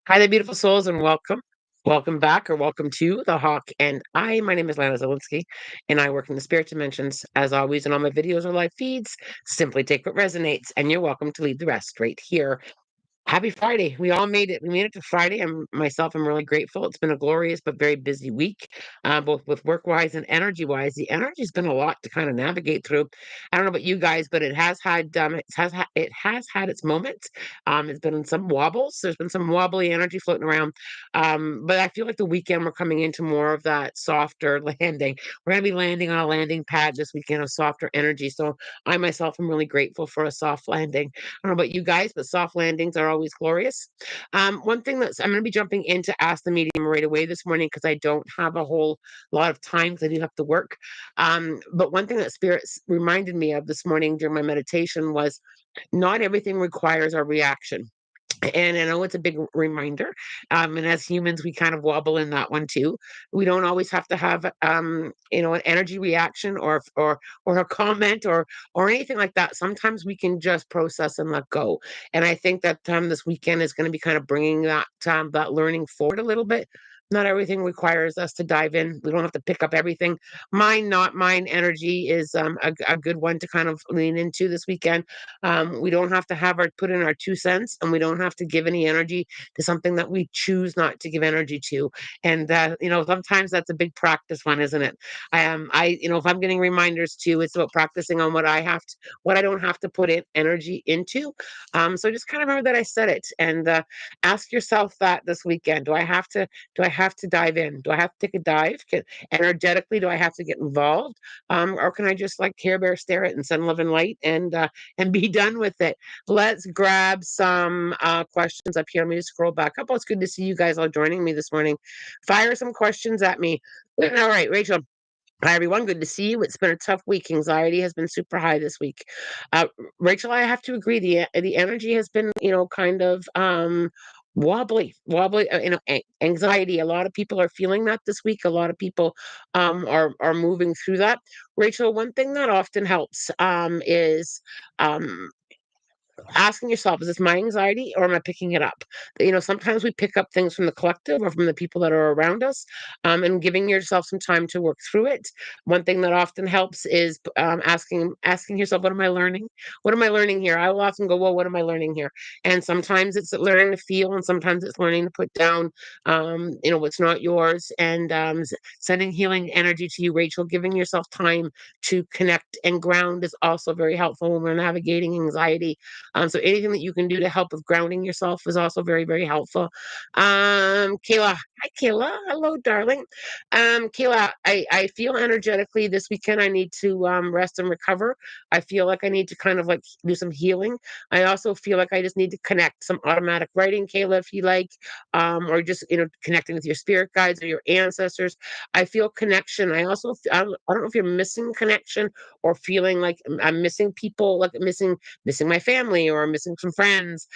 Hi there, beautiful souls, and welcome. Welcome back or welcome to The Hawk and I. My name is Lana Zelinsky, and I work in the spirit dimensions. As always, in all my videos or live feeds, simply take what resonates, and you're welcome to leave the rest right here. Happy Friday. We all made it. We made it to Friday. I'm really grateful. It's been a glorious but very busy week, both with work wise and energy wise. The energy's been a lot to kind of navigate through. I don't know about you guys, but it has had its moments. It's been in some wobbles. There's been some wobbly energy floating around. But I feel like the weekend we're coming into more of that softer landing. We're gonna be landing on a landing pad this weekend of softer energy. So I myself am really grateful for a soft landing. I don't know about you guys, but soft landings are always glorious. One thing I'm going to be jumping into Ask the Medium right away this morning because I don't have a whole lot of time because I do have to work. But one thing that Spirit reminded me of this morning during my meditation was not everything requires a reaction. And I know it's a big reminder. And as humans, we kind of wobble in that one too. We don't always have to have, an energy reaction or a comment or anything like that. Sometimes we can just process and let go. And I think that this weekend is going to be kind of bringing that learning forward a little bit. Not everything requires us to dive in. We don't have to pick up everything. Mine, not mine energy is a good one to kind of lean into this weekend. We don't have to have our put in our 2 cents, and we don't have to give any energy to something that we choose not to give energy to. And sometimes that's a big practice one, isn't it? If I'm getting reminders too, it's about practicing on what I don't have to put in energy into. So just kind of remember that I said it, and ask yourself that this weekend. Do I have to dive in? Do I have to take a dive? Energetically, do I have to get involved? Or can I just like Care Bear stare it and send love and light and be done with it? Let's grab some questions up here. Let me just scroll back up. Oh, it's good to see you guys all joining me this morning. Fire some questions at me. All right, Rachel. Hi, everyone. Good to see you. It's been a tough week. Anxiety has been super high this week. Uh, Rachel, I have to agree. The energy has been, kind of wobbly. Anxiety. A lot of people are feeling that this week. A lot of people are moving through that. Rachel, one thing that often helps is um, asking yourself, is this my anxiety or am I picking it up? Sometimes we pick up things from the collective or from the people that are around us, and giving yourself some time to work through it. One thing that often helps is asking yourself, what am I learning? What am I learning here? I will often go, well, what am I learning here? And sometimes it's learning to feel, and sometimes it's learning to put down, what's not yours, and sending healing energy to you, Rachel. Giving yourself time to connect and ground is also very helpful when we're navigating anxiety. So anything that you can do to help with grounding yourself is also very, very helpful. Kayla, hi Kayla, hello, darling. Kayla, I feel energetically this weekend I need to rest and recover. I feel like I need to kind of like do some healing. I also feel like I just need to connect some automatic writing, Kayla, if you like, or just connecting with your spirit guides or your ancestors. I feel connection. I don't know if you're missing connection or feeling like I'm missing people, like missing my family or missing some friends,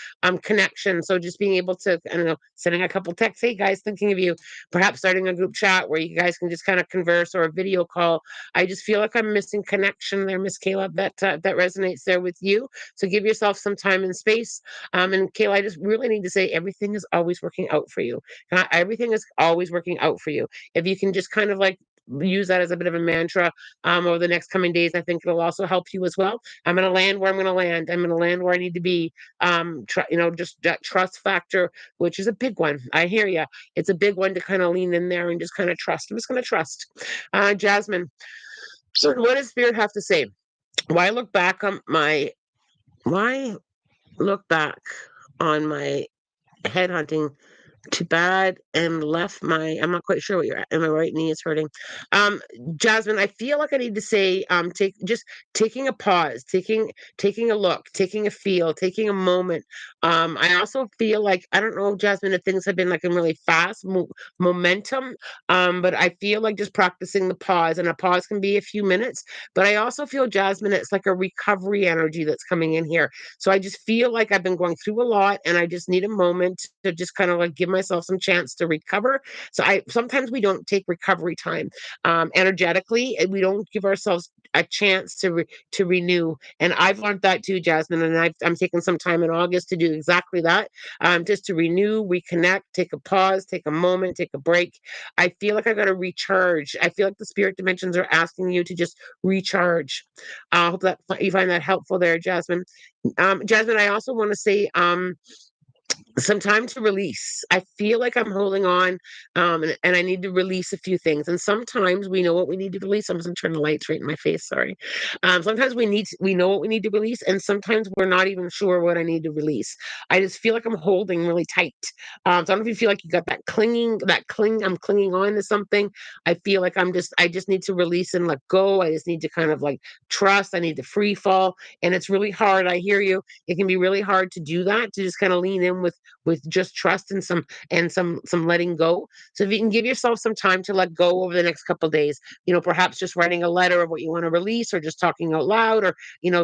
connection. So just being able to, I don't know, sending a couple texts, hey guys, thinking of you, perhaps starting a group chat where you guys can just kind of converse or a video call. I just feel like I'm missing connection there, Miss Kayla. That resonates there with you. So give yourself some time and space. And Kayla, I just really need to say everything is always working out for you. Everything is always working out for you. If you can just kind of like use that as a bit of a mantra over the next coming days, I think it'll also help you as well. I'm going to land where I'm going to land. I'm going to land where I need to be. Just that trust factor, which is a big one. I hear you. It's a big one to kind of lean in there and just kind of trust. I'm just going to trust. Jasmine, so what does Spirit have to say? Why look back on my, why look back on my headhunting too bad and left my, I'm not quite sure what you're at, and my right knee is hurting. um Jasmine, I feel like I need to say, taking a pause, taking a look, taking a feel, taking a moment. I also feel like, I don't know, Jasmine, if things have been like in really fast momentum, but I feel like just practicing the pause, and a pause can be a few minutes. But I also feel, Jasmine, it's like a recovery energy that's coming in here. So I just feel like I've been going through a lot and I just need a moment to just kind of like give myself some chance to recover. So I sometimes we don't take recovery time energetically, and we don't give ourselves a chance to renew. And I've learned that too, Jasmine. And I'm taking some time in August to do exactly that, just to renew, reconnect, take a pause, take a moment, take a break. I feel like I got to recharge. I feel like the spirit dimensions are asking you to just recharge. I hope that you find that helpful there, Jasmine. Jasmine, I also want to say, some time to release. I feel like I'm holding on, and I need to release a few things. And sometimes we know what we need to release. I'm just turning the lights right in my face. Sorry. Sometimes we know what we need to release, and sometimes we're not even sure what I need to release. I just feel like I'm holding really tight. So I don't know if you feel like you got that clinging, I'm clinging on to something. I feel like I just need to release and let go. I just need to kind of like trust. I need to free fall, and it's really hard. I hear you. It can be really hard to do that, to just kind of lean in with just trust and some letting go. So if you can give yourself some time to let go over the next couple of days, perhaps just writing a letter of what you want to release, or just talking out loud, or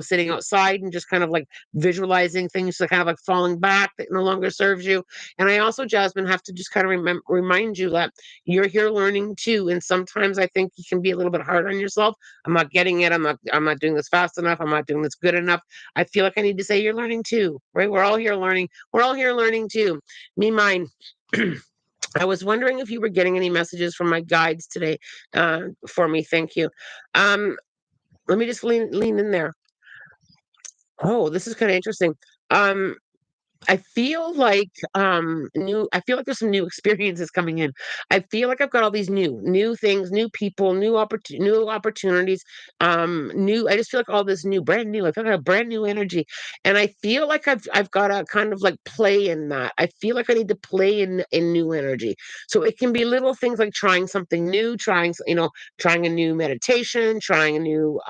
sitting outside and just kind of like visualizing things that kind of like falling back that no longer serves you. And I also, Jasmine, have to just kind of remind you that you're here learning too. And sometimes I think you can be a little bit hard on yourself. I'm not getting it. I'm not doing this fast enough. I'm not doing this good enough. I feel like I need to say you're learning too, right? We're all here learning. We're all here learning too. Me, mine. I was wondering if you were getting any messages from my guides today, for me. Thank you. Um, Let me just lean in there. Oh, this is kind of interesting. Um, I feel like there's some new experiences coming in. I feel like I've got all these new things, new people, new opportunities, new I just feel like all this new, brand new. I feel like a brand new energy. And I feel like I've got to kind of like play in that. I feel like I need to play in new energy. So it can be little things like trying something new, trying a new meditation, trying a new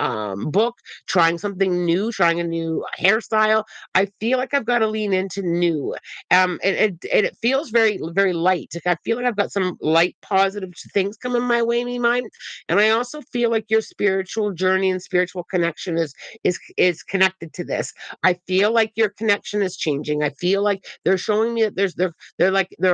book, trying something new, trying a new hairstyle. I feel like I've got to lean into new. And it feels very, very light. Like I feel like I've got some light, positive things coming my way, me mine. And I also feel like your spiritual journey and spiritual connection is connected to this. I feel like your connection is changing. I feel like they're showing me that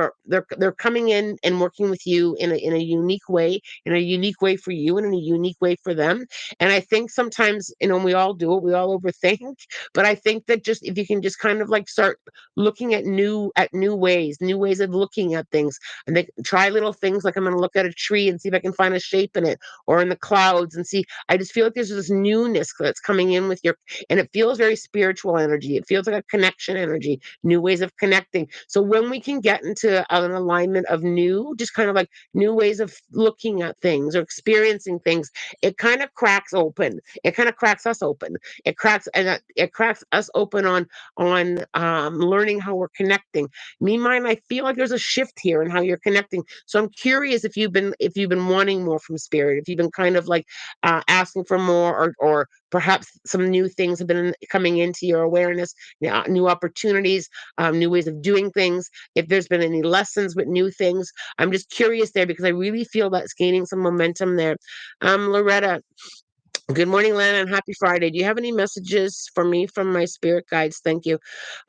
they're coming in and working with you in a unique way, in a unique way for you, and in a unique way for them. And I think sometimes, we all do it, we all overthink, but I think that just if you can just kind of like start looking at new ways of looking at things, and they try little things like I'm going to look at a tree and see if I can find a shape in it, or in the clouds and see. I just feel like there's this newness that's coming in with your, and it feels very spiritual energy. It feels like a connection energy, new ways of connecting. So when we can get into an alignment of new, just kind of like new ways of looking at things or experiencing things, it kind of cracks open. It kind of cracks us open. It cracks us open on learning how we're connecting. Me, mine, I feel like there's a shift here in how you're connecting. So I'm curious if you've been wanting more from spirit, if you've been kind of like asking for more, or perhaps some new things have been coming into your awareness, new opportunities, new ways of doing things. If there's been any lessons with new things, I'm just curious there, because I really feel that's gaining some momentum there. Loretta, good morning, Lana, and happy Friday. Do you have any messages for me from my spirit guides? Thank you.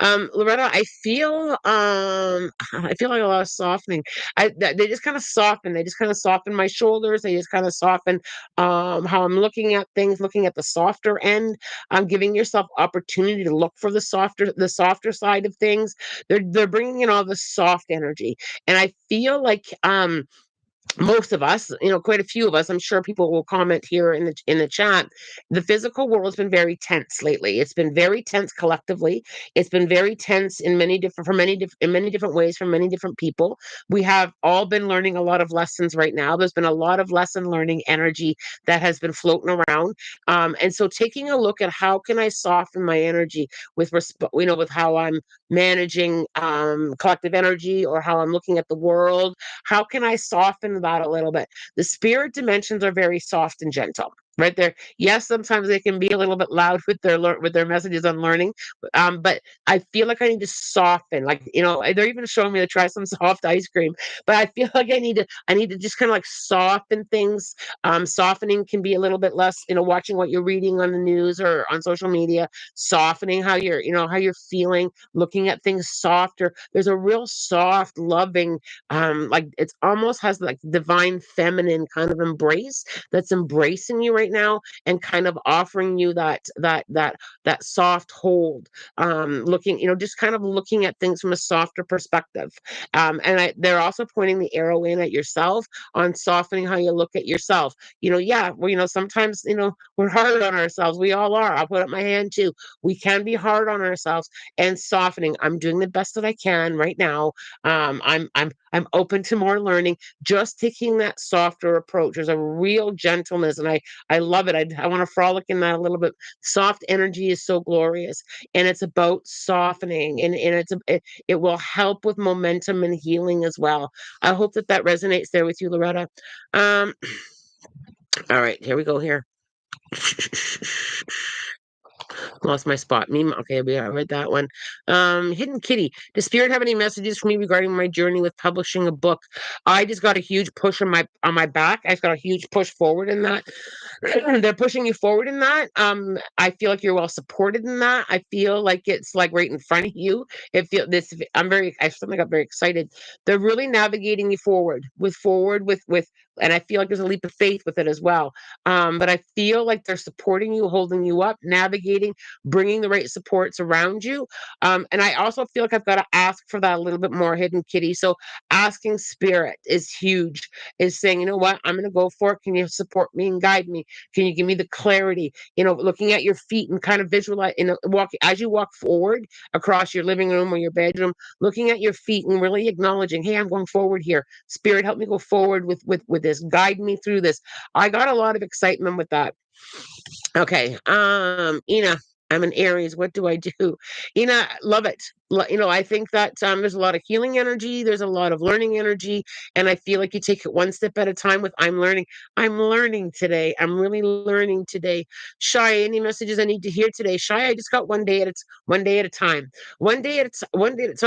Loretta, I feel like a lot of softening. They just kind of soften. They just kind of soften my shoulders. They just kind of soften how I'm looking at things, looking at the softer end. I'm giving yourself opportunity to look for the softer side of things. They're bringing in all the soft energy, and I feel like most of us, quite a few of us, I'm sure people will comment here in the chat. The physical world has been very tense lately. It's been very tense collectively. It's been very tense in many different ways for many different people. We have all been learning a lot of lessons right now. There's been a lot of lesson learning energy that has been floating around. And so taking a look at how can I soften my energy with how I'm managing collective energy, or how I'm looking at the world. How can I soften that a little bit? The spirit dimensions are very soft and gentle. Right there. Yes, sometimes they can be a little bit loud with with their messages on learning, but I feel like I need to soften. Like, they're even showing me to try some soft ice cream, but I feel like I need to just kind of like soften things. Softening can be a little bit less, watching what you're reading on the news or on social media, softening how you're feeling, looking at things softer. There's a real soft, loving, like it's almost has like divine feminine kind of embrace that's embracing you right now and kind of offering you that soft hold, looking, just kind of looking at things from a softer perspective. And they're also pointing the arrow in at yourself on softening how you look at yourself. Yeah, well, sometimes, we're hard on ourselves. We all are. I'll put up my hand too. We can be hard on ourselves, and softening. I'm doing the best that I can right now. I'm open to more learning, just taking that softer approach. There's a real gentleness, and I love it. I want to frolic in that a little bit. Soft energy is so glorious, and it's about softening, and it will help with momentum and healing as well. I hope that resonates there with you, Loretta. Um, all right, here we go. Here. Lost my spot. Meme. Okay, I read that one. Hidden Kitty. Does Spirit have any messages for me regarding my journey with publishing a book? I just got a huge push on my back. I just got a huge push forward in that. They're pushing you forward in that. I feel like you're well supported in that. I feel like it's like right in front of you. It feel this. I suddenly got very excited. They're really navigating you forward with, and I feel like there's a leap of faith with it as well. But I feel like they're supporting you, holding you up, navigating, bringing the right supports around you. And I also feel like I've got to ask for that a little bit more, Hidden Kitty. So asking Spirit is huge, is saying, you know what, I'm going to go for it. Can you support me and guide me? Can you give me the clarity? Looking at your feet and kind of visualize, walk as you walk forward across your living room or your bedroom, looking at your feet and really acknowledging, hey, I'm going forward here. Spirit, help me go forward with this. Guide me through this. I got a lot of excitement with that. Okay. Ina, I'm an Aries. What do I do? Ina, love it. I think that there's a lot of healing energy, there's a lot of learning energy, and I feel like you take it one step at a time with I'm learning. I'm learning today. I'm really learning today. Shy, any messages I need to hear today? Shy, I just got one day at a time. So I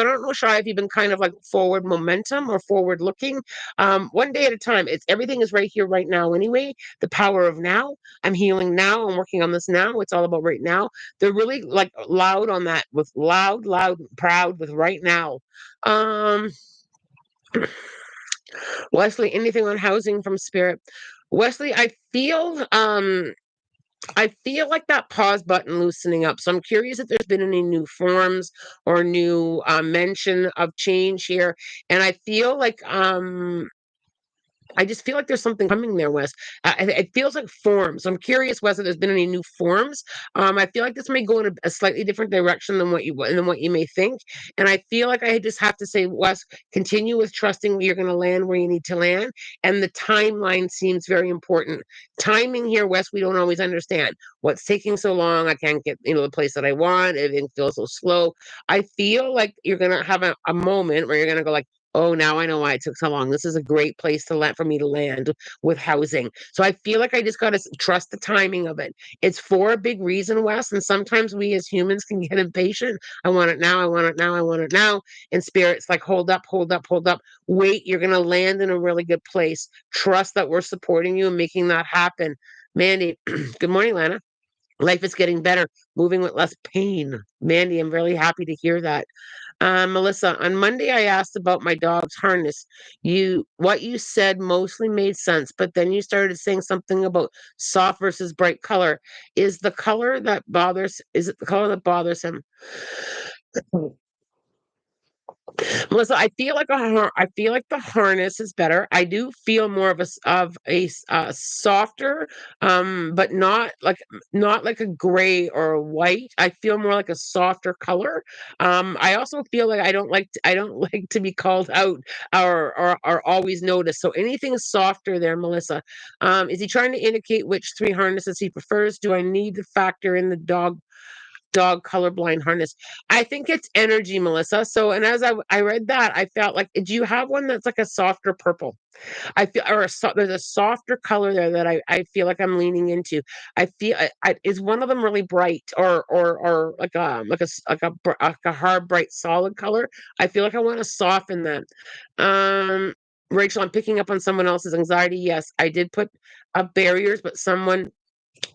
don't know, Shy, if you've been kind of like forward momentum or forward looking. One day at a time. It's everything is right here, right now anyway. The power of now. I'm healing now. I'm working on this now. It's all about right now. They're really like loud on that with loud, proud with right now. Um, Wesley, anything on housing from Spirit? Wesley, I feel like that pause button loosening up. So I'm curious if there's been any new forms or new mention of change here. And I just feel like there's something coming there, Wes. It feels like forms. I'm curious, Wes, if there's been any new forms. I feel like this may go in a slightly different direction than what you may think. And I feel like I just have to say, Wes, continue with trusting you're going to land where you need to land. And the timeline seems very important. Timing here, Wes, we don't always understand. What's taking so long? I can't get the place that I want. Everything feels so slow. I feel like you're going to have a moment where you're going to go like, oh, now I know why it took so long. This is a great place to let for me to land with housing. So I feel like I just got to trust the timing of it. It's for a big reason, Wes. And sometimes we as humans can get impatient. I want it now. I want it now. I want it now. And Spirit's like, hold up, hold up, hold up. Wait, you're going to land in a really good place. Trust that we're supporting you and making that happen. Mandy, good morning, Lana. Life is getting better, moving with less pain. Mandy, I'm really happy to hear that. Melissa, on Monday I asked about my dog's harness. What you said mostly made sense, but then you started saying something about soft versus bright color. Is it the color that bothers him? Melissa, I feel like the harness is better. I do feel more of a softer, but not like a gray or a white. I feel more like a softer color. I also feel like I don't like to be called out or always noticed. So anything softer there, Melissa. Is he trying to indicate which three harnesses he prefers? Do I need to factor in the dog dog colorblind harness. I think it's energy, Melissa. So, and as I read that, I felt like, do you have one that's like a softer purple? I feel, or there's a softer color there that I feel like I'm leaning into. I feel, is one of them really bright, or like a hard, bright, solid color? I feel like I want to soften that. Um, Rachel, I'm picking up on someone else's anxiety. Yes, I did put up barriers, but someone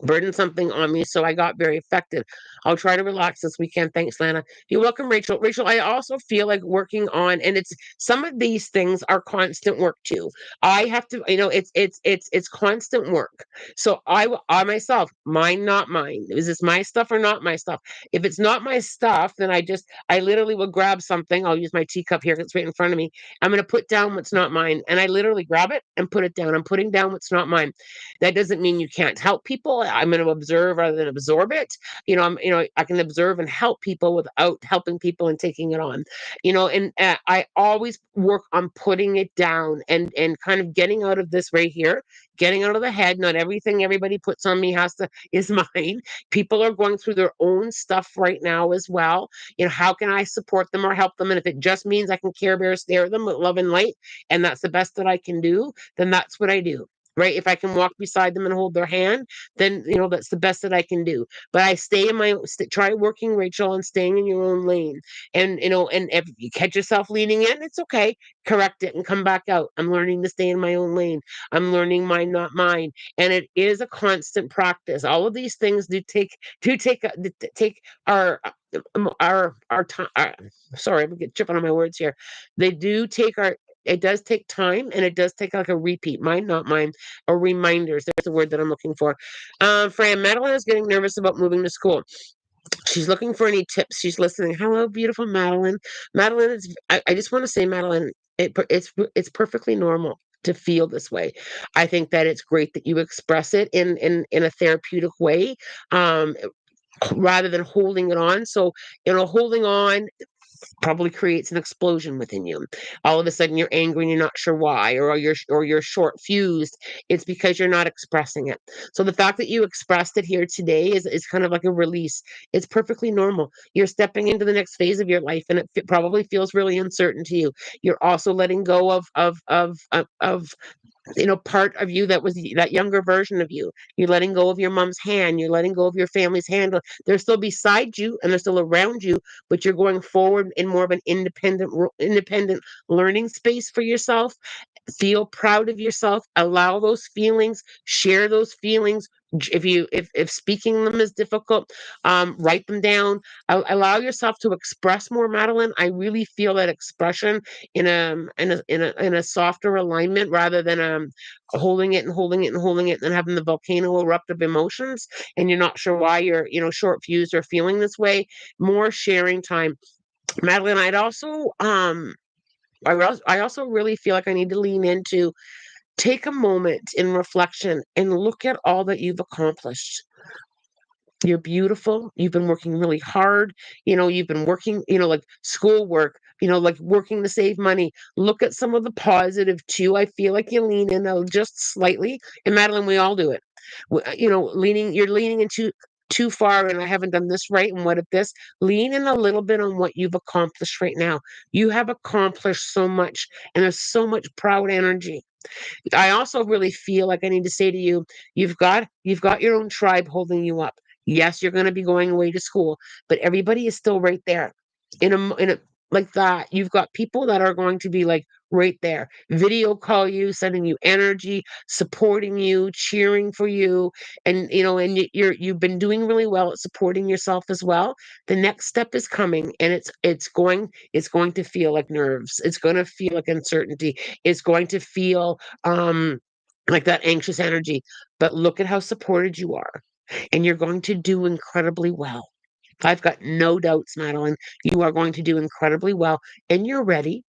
burdened something on me, so I got very affected. I'll try to relax this weekend. Thanks, Lana. You're welcome, Rachel. Rachel, I also feel like working on, and it's some of these things are constant work too. I have to, it's constant work. So I myself, mine, not mine. Is this my stuff or not my stuff? If it's not my stuff, then I literally will grab something. I'll use my teacup here. It's right in front of me. I'm going to put down what's not mine, and I literally grab it and put it down. I'm putting down what's not mine. That doesn't mean you can't help people. I'm going to observe rather than absorb it. I can observe and help people without helping people and taking it on. And I always work on putting it down and kind of getting out of this right here, getting out of the head. Not everything everybody puts on me is mine. People are going through their own stuff right now as well. How can I support them or help them? And if it just means I can Care Bear stare them with love and light, and that's the best that I can do, then that's what I do, right? If I can walk beside them and hold their hand, then that's the best that I can do. But I stay in try working, Rachel, and staying in your own lane. And if you catch yourself leaning in, it's okay. Correct it and come back out. I'm learning to stay in my own lane. I'm learning mine, not mine. And it is a constant practice. All of these things take our time. Sorry, I'm getting tripping on my words here. They do take our It does take time, and it does take like a repeat, mine, not mine, or reminders. There's the word that I'm looking for. Fran, Madeline is getting nervous about moving to school. She's looking for any tips. She's listening. Hello, beautiful Madeline. Madeline, I just want to say, Madeline, it's perfectly normal to feel this way. I think that it's great that you express it in a therapeutic way, um, rather than holding it on. So, holding on probably creates an explosion within you. All of a sudden you're angry and you're not sure why, or you're short fused. It's because you're not expressing it. So the fact that you expressed it here today is kind of like a release. It's perfectly normal. You're stepping into the next phase of your life, and it probably feels really uncertain to you. You're also letting go of part of you that was that younger version of you. You're letting go of your mom's hand. You're letting go of your family's hand. They're still beside you and they're still around you, but you're going forward in more of an independent learning space for yourself. Feel proud of yourself. Allow those feelings. Share those feelings. If speaking them is difficult, write them down. Allow yourself to express more, Madeline. I really feel that expression in a softer alignment, rather than holding it and holding it and holding it and having the volcano erupt of emotions, and you're not sure why you're short fused or feeling this way. More sharing time, Madeline. I also really feel like I need to lean into, take a moment in reflection and look at all that you've accomplished. You're beautiful. You've been working really hard. You've been working, like schoolwork, like working to save money. Look at some of the positive too. I feel like you lean in just slightly. And Madeline, we all do it. You're leaning into too far, and I haven't done this right. And what if this? Lean in a little bit on what you've accomplished right now. You have accomplished so much, and there's so much proud energy. I also really feel like I need to say to you, you've got your own tribe holding you up. Yes, you're going to be going away to school, but everybody is still right there. In a like that, you've got people that are going to be like right there, video call you, sending you energy, supporting you, cheering for you, and you've been doing really well at supporting yourself as well. The next step is coming, and it's going to feel like nerves. It's going to feel like uncertainty. It's going to feel like that anxious energy. But look at how supported you are, and you're going to do incredibly well. I've got no doubts, Madeline. You are going to do incredibly well, and you're ready.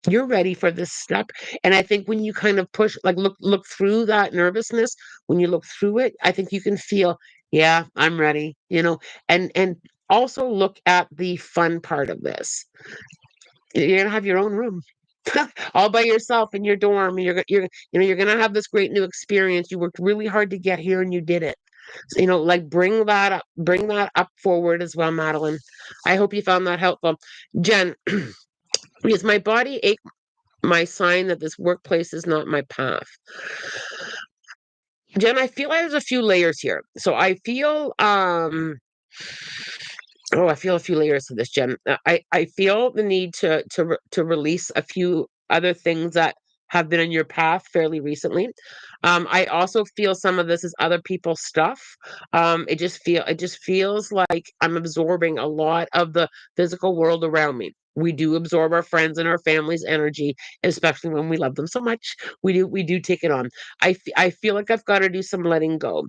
You're ready for this step. And I think when you kind of push, like look through that nervousness, when you look through it, I think you can feel, yeah, I'm ready, and also look at the fun part of this. You're gonna have your own room. All by yourself in your dorm. You're gonna have this great new experience. You worked really hard to get here and you did it. Like bring that up forward as well, Madeline. I hope you found that helpful. Jen, is my body ache my sign that this workplace is not my path? Jen, I feel like there's a few layers here. So I feel a few layers to this, Jen. I feel the need to release a few other things that have been in your path fairly recently. I also feel some of this is other people's stuff. It just feels like I'm absorbing a lot of the physical world around me. We do absorb our friends and our family's energy, especially when we love them so much. We do take it on. I feel like I've got to do some letting go.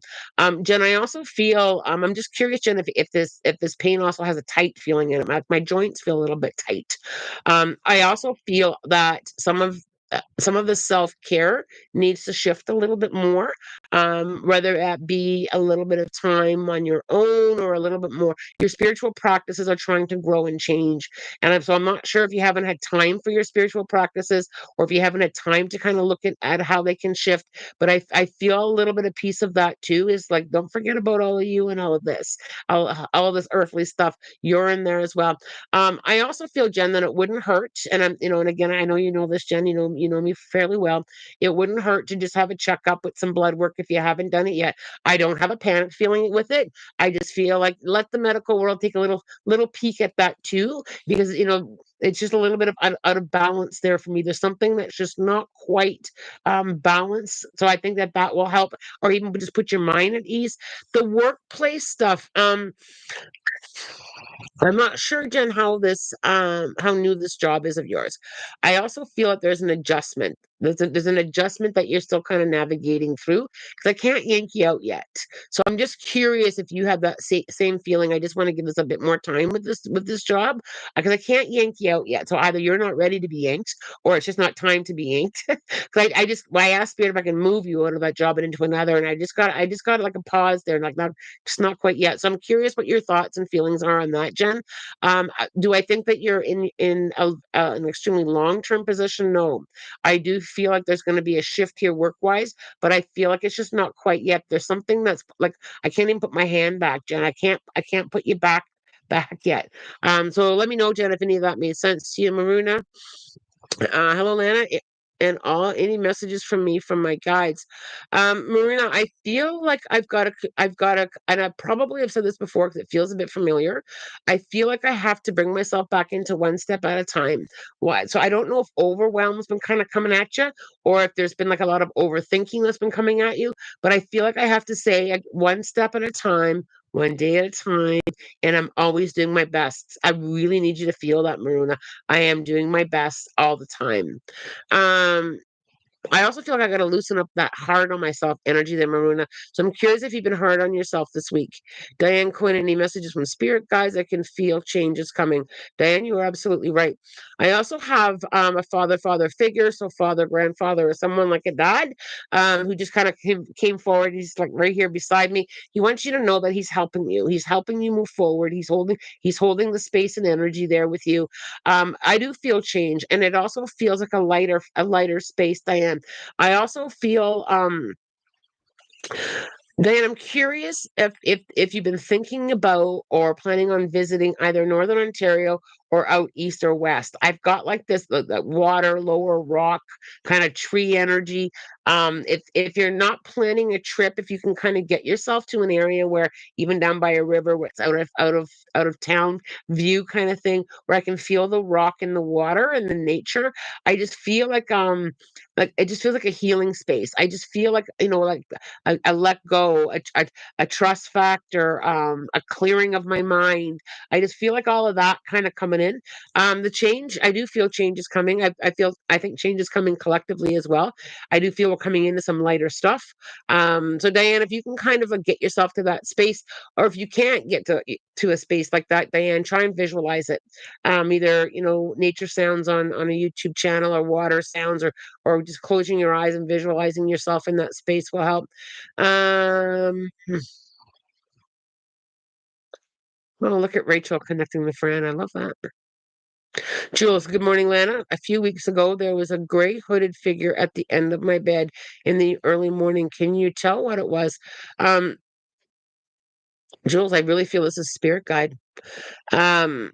Jen, I also feel I'm just curious, Jen, if this pain also has a tight feeling in it. My joints feel a little bit tight. I also feel that some of the self care needs to shift a little bit more, whether that be a little bit of time on your own or a little bit more. Your spiritual practices are trying to grow and change, so I'm not sure if you haven't had time for your spiritual practices or if you haven't had time to kind of look at how they can shift. But I feel a little bit of piece of that too is like, don't forget about all of you and all of this, all of this earthly stuff. You're in there as well. I also feel, Jen, that it wouldn't hurt, and and again, I know you know this, Jen. You know me fairly well. It wouldn't hurt to just have a checkup with some blood work if you haven't done it yet. I don't have a panic feeling with it. I just feel like let the medical world take a little peek at that too, because it's just a little bit of out of balance there for me. There's something that's just not quite balanced. So I think that that will help, or even just put your mind at ease. The workplace stuff. I'm not sure, Jen, how new this job is of yours. I also feel that there's an adjustment. There's an adjustment that you're still kind of navigating through because I can't yank you out yet. So I'm just curious if you have that same feeling. I just want to give this a bit more time with this job because I can't yank you out yet. So either you're not ready to be yanked or it's just not time to be yanked. Because I asked Spirit if I can move you out of that job and into another, and I just got like a pause there, and like not just not quite yet. So I'm curious what your thoughts and feelings are on that, Jen. Do I think that you're in an extremely long term position? No, I do feel like there's going to be a shift here work wise, but I feel like it's just not quite yet. There's something that's like I can't even put my hand back, Jen. I can't put you back yet. So let me know, Jen, if any of that made sense to you, Maruna. Hello, Lana. And all any messages from me from my guides. Marina, I feel like I've got to, and I probably have said this before because it feels a bit familiar. I feel like I have to bring myself back into one step at a time. What? So I don't know if overwhelm's been kind of coming at you, or if there's been like a lot of overthinking that's been coming at you. But I feel like I have to say one step at a time, one day at a time, and I'm always doing my best. I really need you to feel that, Maruna. I am doing my best all the time. Um, I also feel like I got to loosen up that hard on myself energy there, Maruna. So I'm curious if you've been hard on yourself this week. Diane Quinn, any messages from spirit guys? I can feel changes coming. Diane, you are absolutely right. I also have a father figure, so father, grandfather, or someone like a dad who just kind of came forward. He's like right here beside me. He wants you to know that he's helping you. He's helping you move forward. He's holding the space and energy there with you. I do feel change, and it also feels like a lighter space, Diane. I also feel Diane, I'm curious if you've been thinking about or planning on visiting either Northern Ontario or out east or west. I've got like this the water, lower rock, kind of tree energy. If you're not planning a trip, if you can kind of get yourself to an area where even down by a river where it's out of town view kind of thing, where I can feel the rock and the water and the nature. I just feel like it just feels like a healing space. I just feel like like a let go, a trust factor, a clearing of my mind. I just feel like all of that kind of coming in. The change, I do feel change is coming. I think change is coming collectively as well. I do feel we're coming into some lighter stuff. So Diane, if you can kind of get yourself to that space, or if you can't get to a space like that, Diane, try and visualize it. Either nature sounds on a YouTube channel, or water sounds, or just closing your eyes and visualizing yourself in that space will help. Oh, look at Rachel connecting with Fran. I love that. Jules, good morning, Lana. A few weeks ago, there was a gray hooded figure at the end of my bed in the early morning. Can you tell what it was? Um, Jules, I really feel this is spirit guide. Um,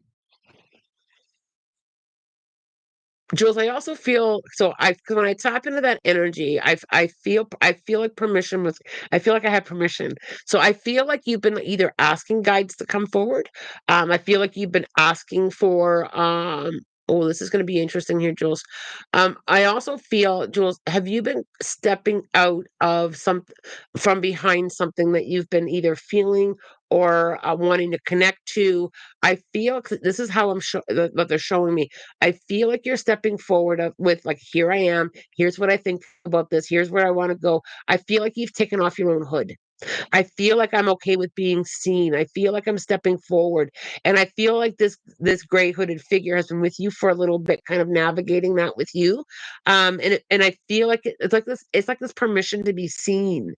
Jules, I also feel so I when I tap into that energy, I feel like permission with I feel like I have permission. So I feel like you've been either asking guides to come forward. I feel like you've been asking for oh, this is going to be interesting here, Jules. I also feel, Jules, have you been stepping out of some from behind something that you've been either feeling or wanting to connect to? I feel 'cause this is how what they're showing me. I feel like you're stepping forward with like, here I am. Here's what I think about this. Here's where I want to go. I feel like you've taken off your own hood. I feel like I'm okay with being seen. I feel like I'm stepping forward, and I feel like this gray hooded figure has been with you for a little bit, kind of navigating that with you. And I feel like it's like this. It's like this permission to be seen,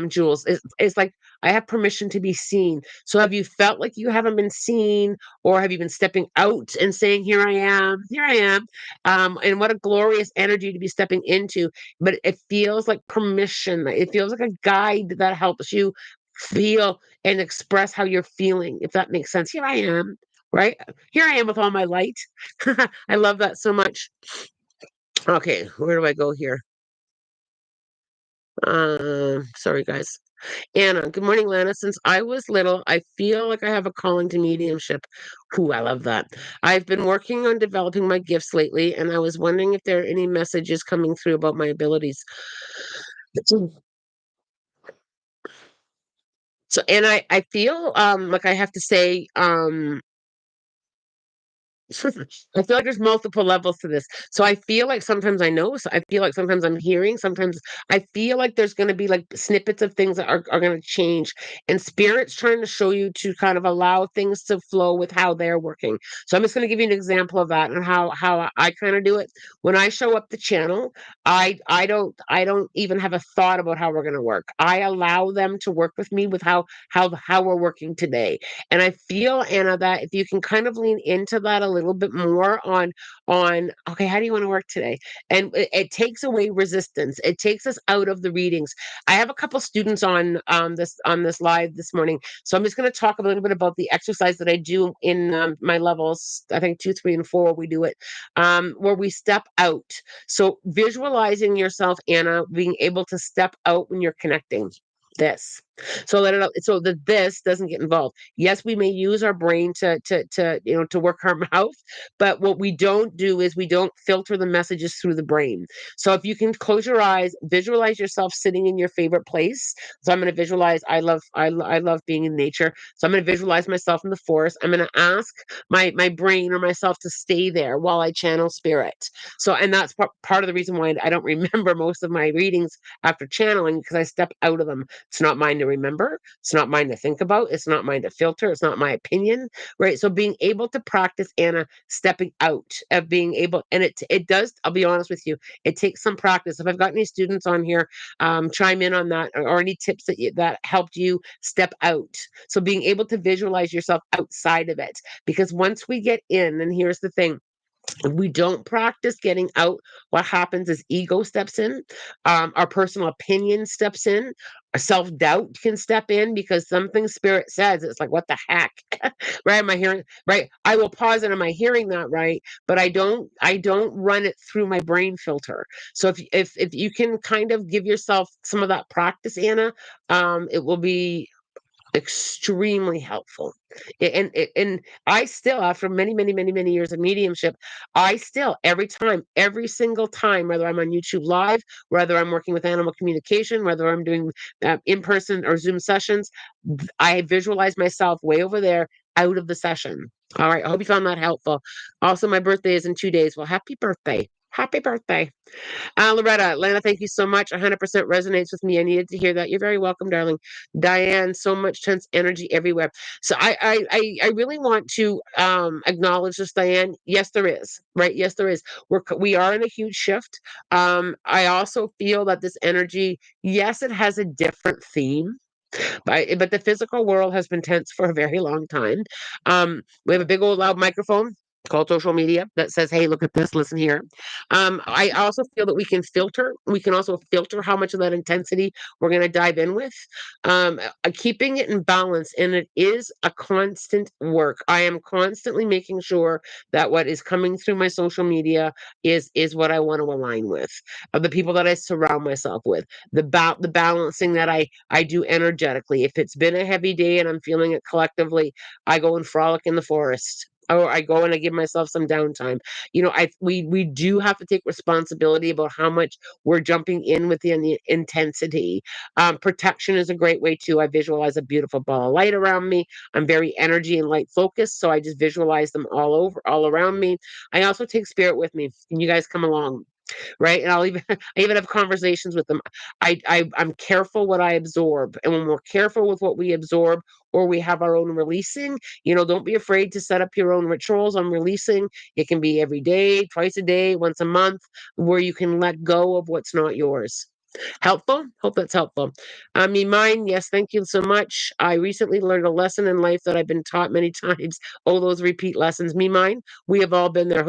Jules. It's like I have permission to be seen. So have you felt like you haven't been seen, or have you been stepping out and saying, here I am. And what a glorious energy to be stepping into. But it feels like permission. It feels like a guide that helps you feel and express how you're feeling, if that makes sense. Here I am, right? Here I am with all my light. I love that so much. Okay, where do I go here? Sorry guys. Anna, good morning, Lana. Since I was little, I feel like I have a calling to mediumship. Ooh, I love that. I've been working on developing my gifts lately, and I was wondering if there are any messages coming through about my abilities. So, and I feel like I have to say, I feel like there's multiple levels to this. So I feel like sometimes I know, so I feel like sometimes I'm hearing, sometimes I feel like there's going to be like snippets of things that are going to change. And spirit's trying to show you to kind of allow things to flow with how they're working. So I'm just going to give you an example of that and how I kind of do it. When I show up the channel, I don't even have a thought about how we're going to work. I allow them to work with me with how we're working today. And I feel, Anna, that if you can kind of lean into that a little bit more on okay, how do you want to work today? And it takes away resistance. It takes us out of the readings. I have a couple students on this live this morning, so I'm just going to talk a little bit about the exercise that I do in my levels. I think 2, 3, and 4 we do it, where we step out. So visualizing yourself, Anna, being able to step out when you're connecting. This so that so that this doesn't get involved. Yes, we may use our brain to to work our mouth, but what we don't do is we don't filter the messages through the brain. So if you can close your eyes, visualize yourself sitting in your favorite place. So I'm going to visualize. I love being in nature. So I'm going to visualize myself in the forest. I'm going to ask my brain or myself to stay there while I channel spirit. So and that's part of the reason why I don't remember most of my readings after channeling because I step out of them. It's not mine to remember. It's not mine to think about. It's not mine to filter. It's not my opinion, right? So being able to practice, Anna, stepping out of being able, and it does. I'll be honest with you, it takes some practice. If I've got any students on here, chime in on that, or any tips that helped you step out. So being able to visualize yourself outside of it, because once we get in, and here's the thing, if we don't practice getting out, what happens is ego steps in, our personal opinion steps in, our self-doubt can step in because something spirit says, it's like, what the heck? Right? Am I hearing right? I will pause and am I hearing that right? But I don't run it through my brain filter. So if you can kind of give yourself some of that practice, Anna, it will be extremely helpful. And I still, after many, many, many, many years of mediumship, I still every single time, whether I'm on YouTube Live, whether I'm working with animal communication, whether I'm doing in-person or Zoom sessions, I visualize myself way over there out of the session. All right, I hope you found that helpful. Also, my birthday is in 2 days. Well, happy birthday. Happy birthday. Loretta, Lana, thank you so much. 100% resonates with me. I needed to hear that. You're very welcome, darling. Diane, so much tense energy everywhere. So I really want to acknowledge this, Diane. Yes, there is. Right? Yes, there is. We are in a huge shift. I also feel that this energy, yes, it has a different theme. But the physical world has been tense for a very long time. We have a big old loud microphone. called social media that says, "Hey, look at this, listen here." I also feel that we can filter. We can also filter how much of that intensity we're going to dive in with. Keeping it in balance, and it is a constant work. I am constantly making sure that what is coming through my social media is what I want to align with, the people that I surround myself with, the balancing that I do energetically. If it's been a heavy day and I'm feeling it collectively, I go and frolic in the forest, or I go and I give myself some downtime. We do have to take responsibility about how much we're jumping in within the intensity. Protection is a great way too. I visualize a beautiful ball of light around me. I'm very energy and light focused, so I just visualize them all around me. I also take spirit with me. Can you guys come along? Right? And I'll even I even have conversations with them. I'm careful what I absorb, and when we're careful with what we absorb, or we have our own releasing, don't be afraid to set up your own rituals on releasing. It can be every day, twice a day, once a month, where you can let go of what's not yours. Helpful? Hope that's helpful. Mine, yes, thank you so much. I recently learned a lesson in life that I've been taught many times. Oh, those repeat lessons. Mine, we have all been there.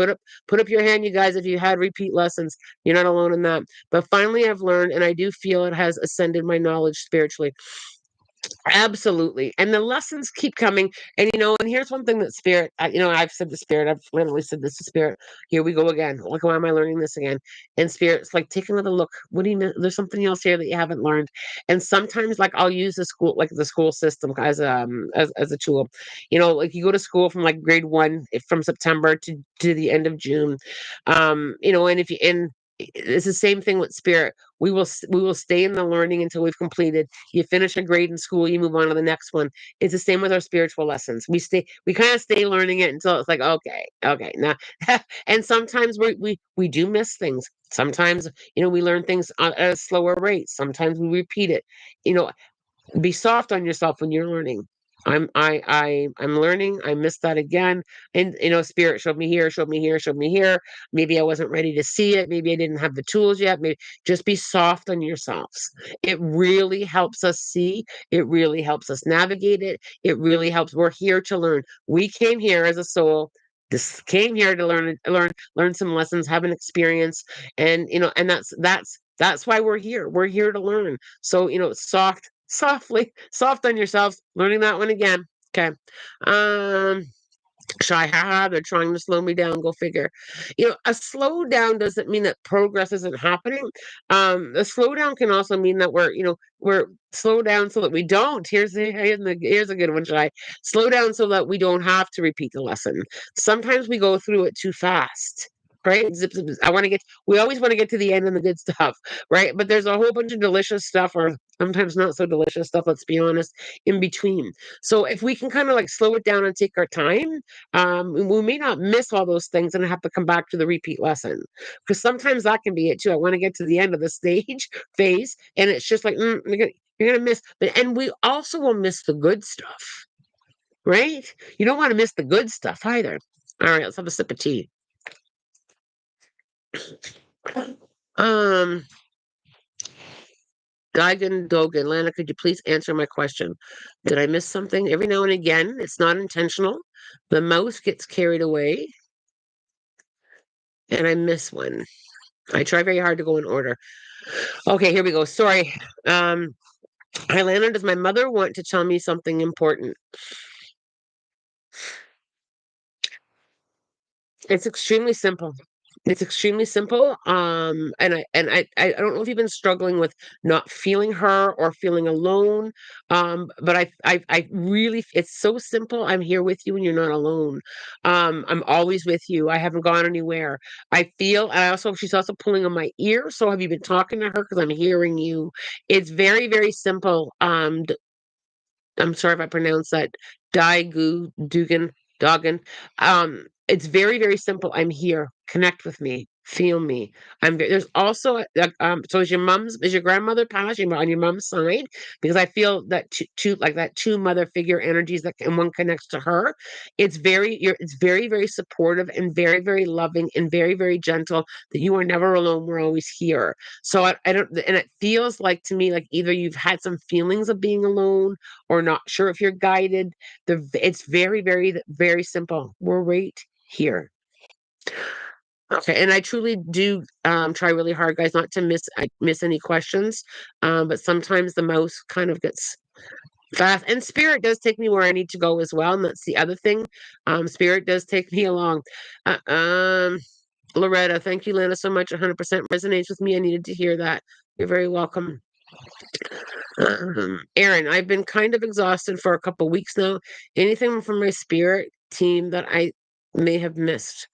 Put up your hand, you guys, if you had repeat lessons. You're not alone in that. But finally, I've learned, and I do feel it has ascended my knowledge spiritually. Absolutely. And the lessons keep coming. And here's one thing that spirit, I've said to spirit, I've literally said this to spirit. Here we go again. Like, why am I learning this again? And spirit's like, take another look. What do you mean? There's something else here that you haven't learned. And sometimes, like, I'll use the school system as a tool. Like, you go to school from like grade one, from September to the end of June. And if you, and it's the same thing with spirit. We will stay in the learning until we've completed. You finish a grade in school, you move on to the next one. It's the same with our spiritual lessons. We kind of stay learning it until it's like, okay, okay, now. And sometimes we do miss things. Sometimes, we learn things at a slower rate. Sometimes we repeat it. You know, be soft on yourself when you're learning. I'm learning. I missed that again. And spirit showed me here, showed me here, showed me here. Maybe I wasn't ready to see it. Maybe I didn't have the tools yet. Maybe just be soft on yourselves. It really helps us see. It really helps us navigate it. It really helps. We're here to learn. We came here as a soul. This came here to learn some lessons, have an experience. And that's why we're here. We're here to learn. So, soft on yourselves. Learning that one again. Okay. Um, Shy, haha, they're trying to slow me down. Go figure. A slowdown doesn't mean that progress isn't happening. A slowdown can also mean that we're slow down so that we don't. Here's a good one, Shy. Slow down so that we don't have to repeat the lesson. Sometimes we go through it too fast. Right? Zip, zip, zip. We always want to get to the end and the good stuff, right? But there's a whole bunch of delicious stuff, or sometimes not so delicious stuff, let's be honest, in between. So if we can kind of like slow it down and take our time, we may not miss all those things and have to come back to the repeat lesson, because sometimes that can be it too. I want to get to the end of the stage phase, and it's just like, you're gonna miss. And we also will miss the good stuff, right? You don't want to miss the good stuff either. All right, let's have a sip of tea. um Geigen Dogen, Lana, could you please answer my question? Did I miss something? Every now and again, it's not intentional. The mouse gets carried away and I miss one. I try very hard to go in order. Okay, here we go. Sorry. Lana, does my mother want to tell me something important? It's extremely simple. It's extremely simple. And I don't know if you've been struggling with not feeling her or feeling alone. But I really, it's so simple. I'm here with you and you're not alone. I'm always with you. I haven't gone anywhere. She's also pulling on my ear. So have you been talking to her? Because I'm hearing you. It's very, very simple. I'm sorry if I pronounced that. Dugan, Doggin. It's very, very simple. I'm here. Connect with me. Feel me. There's also so is your grandmother passed on your mom's side? Because I feel that two mother figure energies and one connects to her. It's very, very supportive and very, very loving and very, very gentle, that you are never alone. We're always here. So I don't, and it feels like to me like either you've had some feelings of being alone or not sure if you're guided. It's very, very, very simple. We're right here. Okay, and I truly do try really hard, guys, not to miss any questions. But sometimes the mouse kind of gets fast, and spirit does take me where I need to go as well, and that's the other thing. Spirit does take me along. Uh, um, Loretta, thank you, Lana, so much. 100% resonates with me. I needed to hear that. You're very welcome. Aaron, I've been kind of exhausted for a couple weeks now. Anything from my spirit team that I may have missed?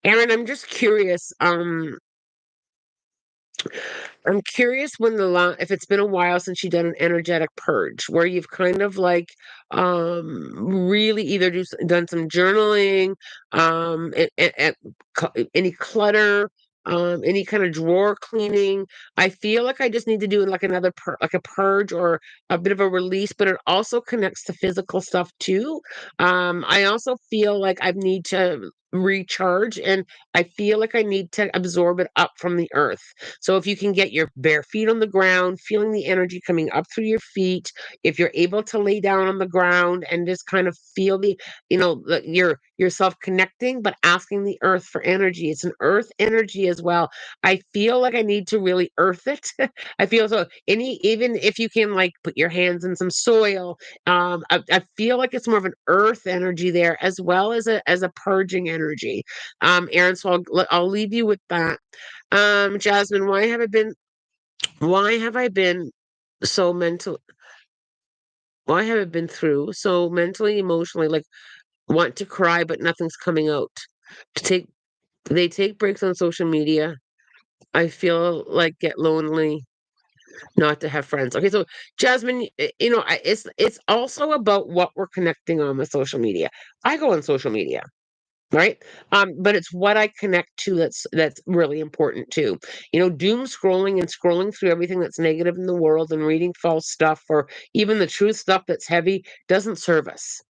Aaron, I'm just curious. I'm curious when if it's been a while since you've done an energetic purge, where you've kind of like really either done some journaling, any clutter, any kind of drawer cleaning. I feel like I just need to do like another like a purge or a bit of a release, but it also connects to physical stuff too. I also feel like I need to recharge, and I feel like I need to absorb it up from the earth. So if you can get your bare feet on the ground, feeling the energy coming up through your feet, if you're able to lay down on the ground and just kind of feel yourself connecting, but asking the earth for energy. It's an earth energy as well. I feel like I need to really earth it. I feel so even if you can like put your hands in some soil, I feel like it's more of an earth energy there as well as a purging energy. Aaron, so I'll leave you with that. Jasmine, why have I been so mental why have I been through so mentally, emotionally, like want to cry but nothing's coming out? To take They take breaks on social media. I feel like get lonely not to have friends. Okay, so Jasmine, it's also about what we're connecting on with social media. I go on social media. Right? But it's what I connect to that's really important too. Doom scrolling and scrolling through everything that's negative in the world and reading false stuff or even the truth stuff that's heavy doesn't serve us.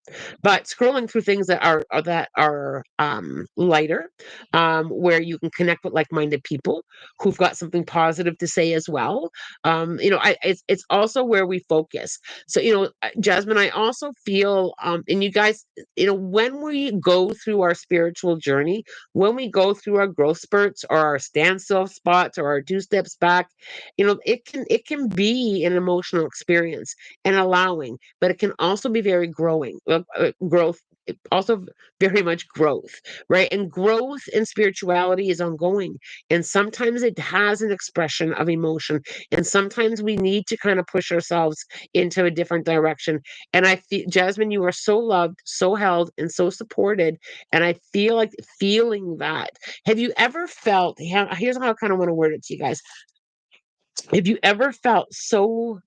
But scrolling through things that are lighter, where you can connect with like-minded people who've got something positive to say as well. It's also where we focus. So, Jasmine, I also feel, and you guys, when we go through our spiritual journey, when we go through our growth spurts or our standstill spots or our two steps back, it can be an emotional experience and allowing, but it can also be very growth. Also very much growth, right? And growth in spirituality is ongoing, and sometimes it has an expression of emotion, and sometimes we need to kind of push ourselves into a different direction. And I feel, Jasmine, you are so loved, so held, and so supported. And I feel like feeling that. Have you ever felt, here's how I kind of want to word it to you guys. Have you ever felt so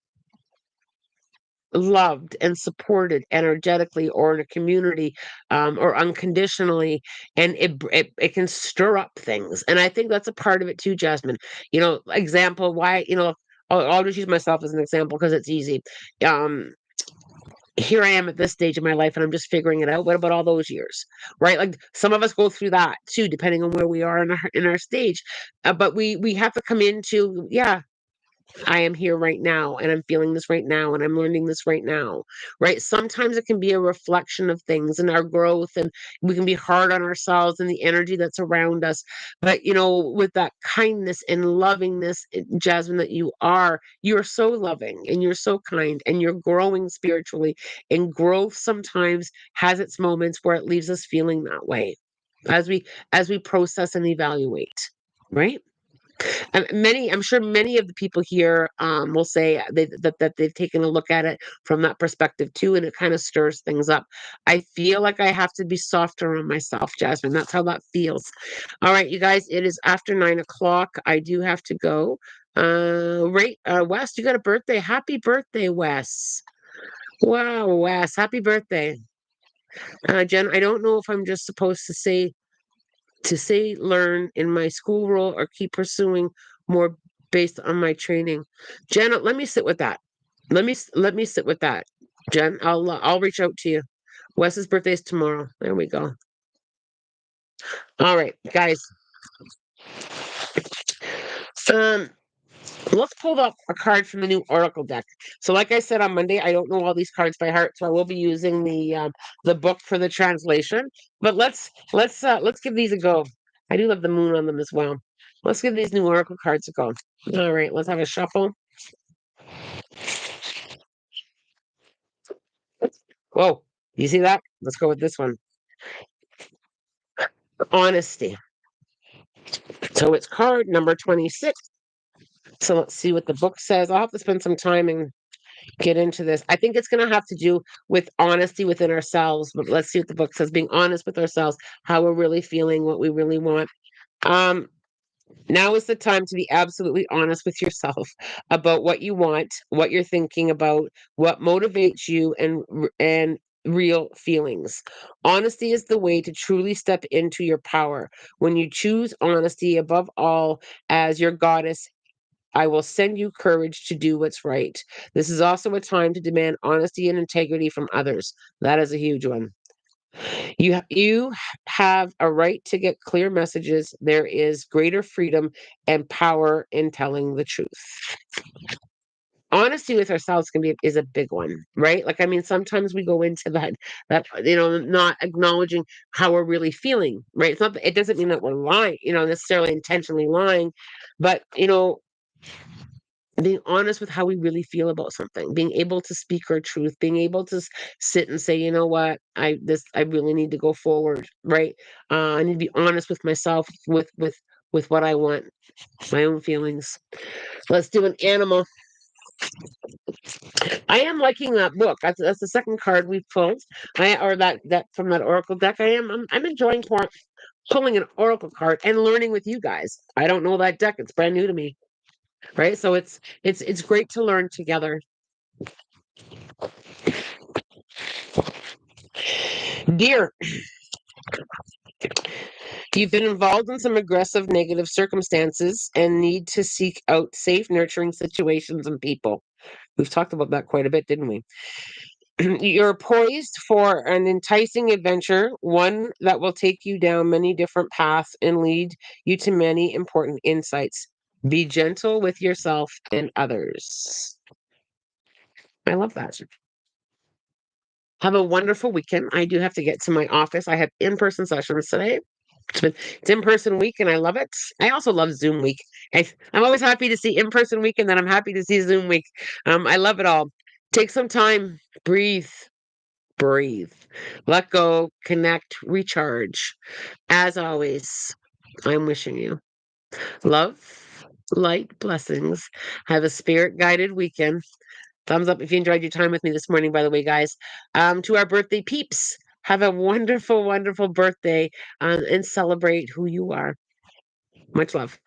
loved and supported energetically or in a community, or unconditionally, and it can stir up things, and I think that's a part of it too, Jasmine. Example why, I'll just use myself as an example because it's easy. um Here I am at this stage of my life and I'm just figuring it out. What about all those years? Right? Like some of us go through that too, depending on where we are in our stage. But we have to come into, yeah, I am here right now and I'm feeling this right now and I'm learning this right now. Right? Sometimes it can be a reflection of things and our growth, and we can be hard on ourselves and the energy that's around us. But with that kindness and lovingness, Jasmine, that you're so loving and you're so kind and you're growing spiritually. And growth sometimes has its moments where it leaves us feeling that way as we process and evaluate. Right? I'm sure many of the people here will say that they've taken a look at it from that perspective too, and it kind of stirs things up. I feel like I have to be softer on myself, Jasmine. That's how that feels. All right, you guys, it is after 9 o'clock. I do have to go. Right, Wes, you got a birthday. Happy birthday, Wes. Wow, Wes, happy birthday. Jen, I don't know if I'm just supposed to say learn in my school role or keep pursuing more based on my training. Jenna, let me sit with that. Let me sit with that. Jen, I'll reach out to you. Wes's birthday is tomorrow. There we go. All right, guys. Um, Let's pull up a card from the new Oracle deck. So, like I said on Monday, I don't know all these cards by heart, so I will be using the book for the translation. But let's give these a go. I do love the moon on them as well. Let's give these new Oracle cards a go. All right, let's have a shuffle. Whoa, you see that? Let's go with this one. Honesty. So it's card number 26. So let's see what the book says. I'll have to spend some time and get into this. I think it's going to have to do with honesty within ourselves, but let's see what the book says. Being honest with ourselves, how we're really feeling, what we really want. Um, Now is the time to be absolutely honest with yourself about what you want, what you're thinking about, what motivates you, and real feelings. Honesty is the way to truly step into your power. When you choose honesty above all as your goddess, I will send you courage to do what's right. This is also a time to demand honesty and integrity from others. That is a huge one. You have a right to get clear messages. There is greater freedom and power in telling the truth. Honesty with ourselves is a big one, right? Like, I mean, sometimes we go into that not acknowledging how we're really feeling, right? It's not it doesn't mean that we're lying, necessarily intentionally lying, but being honest with how we really feel about something, being able to speak our truth, being able to sit and say, you know what, I really need to go forward, right? I need to be honest with myself, with what I want, my own feelings. Let's do an animal. I am liking that book. That's the second card we've pulled. Or that from that oracle deck. I'm enjoying pulling an oracle card and learning with you guys. I don't know that deck; it's brand new to me, right? So it's great to learn together. Dear, you've been involved in some aggressive negative circumstances and need to seek out safe, nurturing situations and people. We've talked about that quite a bit, didn't we? You're poised for an enticing adventure, one that will take you down many different paths and lead you to many important insights. Be gentle with yourself and others. I love that. Have a wonderful weekend. I do have to get to my office. I have in-person sessions today. It's in-person week and I love it. I also love Zoom week. I'm always happy to see in-person week and then I'm happy to see Zoom week. I love it all. Take some time, breathe, let go, connect, recharge. As always, I'm wishing you love, light, blessings. Have a spirit guided weekend. Thumbs up if you enjoyed your time with me this morning, by the way, guys. To our birthday peeps, have a wonderful, wonderful birthday and celebrate who you are. Much love.